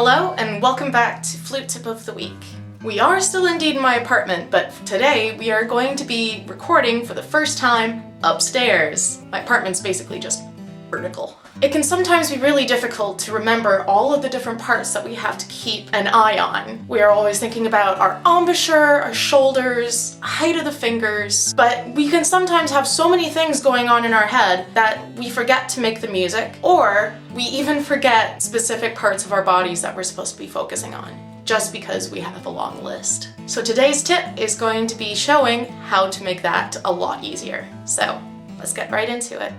Hello and welcome back to Flute Tip of the Week. We are still indeed in my apartment, but today we are going to be recording for the first time upstairs. My apartment's basically just vertical. It can sometimes be really difficult to remember all of the different parts that we have to keep an eye on. We are always thinking about our embouchure, our shoulders, height of the fingers, but we can sometimes have so many things going on in our head that we forget to make the music, or we even forget specific parts of our bodies that we're supposed to be focusing on, just because we have a long list. So today's tip is going to be showing how to make that a lot easier. So let's get right into it.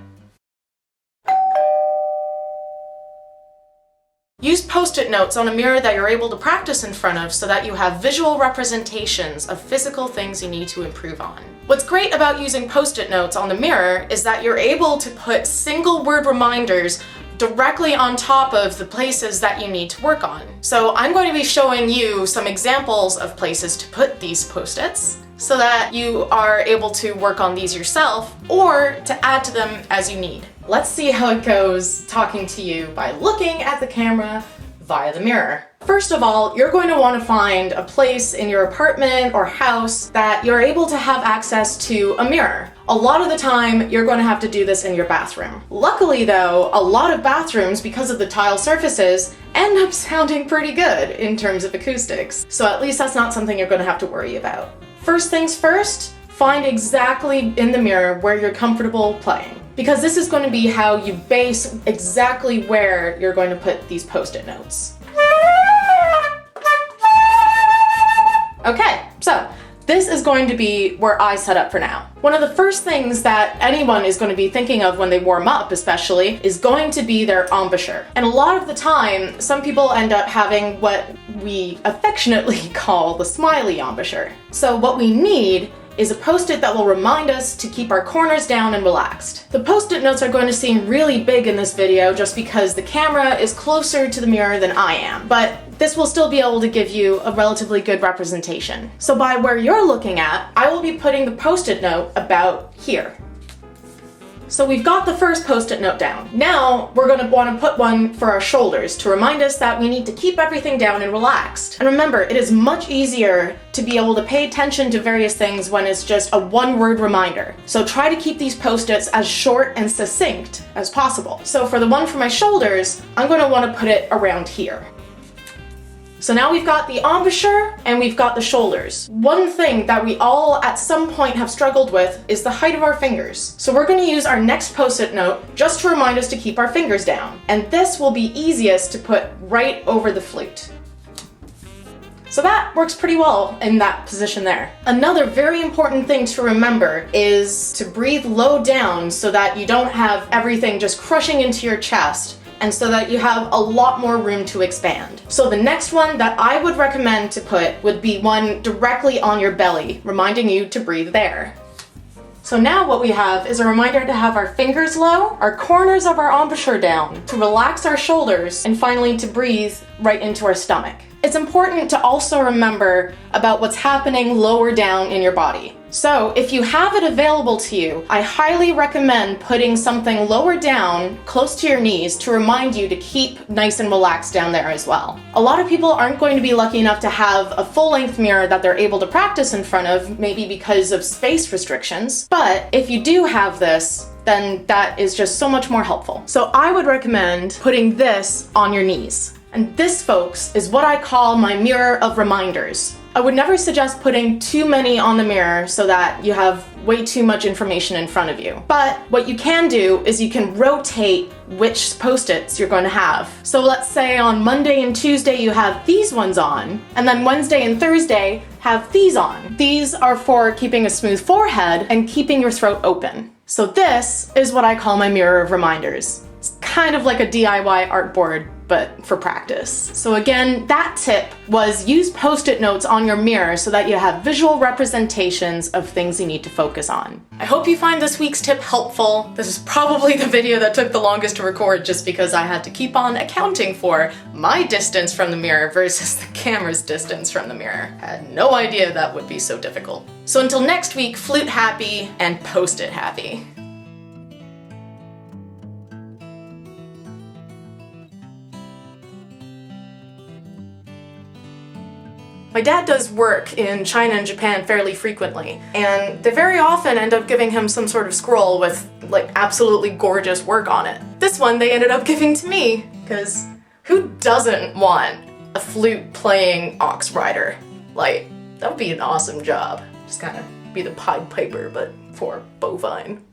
Use Post-it notes on a mirror that you're able to practice in front of so that you have visual representations of physical things you need to improve on. What's great about using Post-it notes on the mirror is that you're able to put single word reminders directly on top of the places that you need to work on. So I'm going to be showing you some examples of places to put these Post-its so that you are able to work on these yourself or to add to them as you need. Let's see how it goes talking to you by looking at the camera via the mirror. First of all, you're going to want to find a place in your apartment or house that you're able to have access to a mirror. A lot of the time, you're going to have to do this in your bathroom. Luckily though, a lot of bathrooms, because of the tile surfaces, end up sounding pretty good in terms of acoustics. So at least that's not something you're going to have to worry about. First things first, find exactly in the mirror where you're comfortable playing, because this is going to be how you base exactly where you're going to put these Post-it notes. Okay, so this is going to be where I set up for now. One of the first things that anyone is going to be thinking of when they warm up especially is going to be their embouchure. And a lot of the time, some people end up having what we affectionately call the smiley embouchure. So what we need is a Post-it that will remind us to keep our corners down and relaxed. The Post-it notes are going to seem really big in this video just because the camera is closer to the mirror than I am, but this will still be able to give you a relatively good representation. So by where you're looking at, I will be putting the Post-it note about here. So we've got the first Post-it note down. Now we're going to want to put one for our shoulders to remind us that we need to keep everything down and relaxed. And remember, it is much easier to be able to pay attention to various things when it's just a one-word reminder. So try to keep these Post-its as short and succinct as possible. So for the one for my shoulders, I'm going to want to put it around here. So now we've got the embouchure and we've got the shoulders. One thing that we all at some point have struggled with is the height of our fingers. So we're going to use our next Post-it note just to remind us to keep our fingers down. And this will be easiest to put right over the flute. So that works pretty well in that position there. Another very important thing to remember is to breathe low down so that you don't have everything just crushing into your chest, and so that you have a lot more room to expand. So the next one that I would recommend to put would be one directly on your belly, reminding you to breathe there. So now what we have is a reminder to have our fingers low, our corners of our embouchure down, to relax our shoulders, and finally to breathe right into our stomach. It's important to also remember about what's happening lower down in your body. So if you have it available to you, I highly recommend putting something lower down, close to your knees, to remind you to keep nice and relaxed down there as well. A lot of people aren't going to be lucky enough to have a full-length mirror that they're able to practice in front of, maybe because of space restrictions. But if you do have this, then that is just so much more helpful. So I would recommend putting this on your knees. And this, folks, is what I call my mirror of reminders. I would never suggest putting too many on the mirror so that you have way too much information in front of you. But what you can do is you can rotate which Post-its you're going to have. So let's say on Monday and Tuesday you have these ones on, and then Wednesday and Thursday have these on. These are for keeping a smooth forehead and keeping your throat open. So this is what I call my mirror of reminders. It's kind of like a DIY artboard, but for practice. So again, that tip was use Post-it notes on your mirror so that you have visual representations of things you need to focus on. I hope you find this week's tip helpful. This is probably the video that took the longest to record just because I had to keep on accounting for my distance from the mirror versus the camera's distance from the mirror. I had no idea that would be so difficult. So until next week, flute happy and Post-it happy. My dad does work in China and Japan fairly frequently, and they very often end up giving him some sort of scroll with like absolutely gorgeous work on it. This one they ended up giving to me, because who doesn't want a flute playing ox rider? Like, that would be an awesome job. Just kind of be the Pied Piper, but for bovine.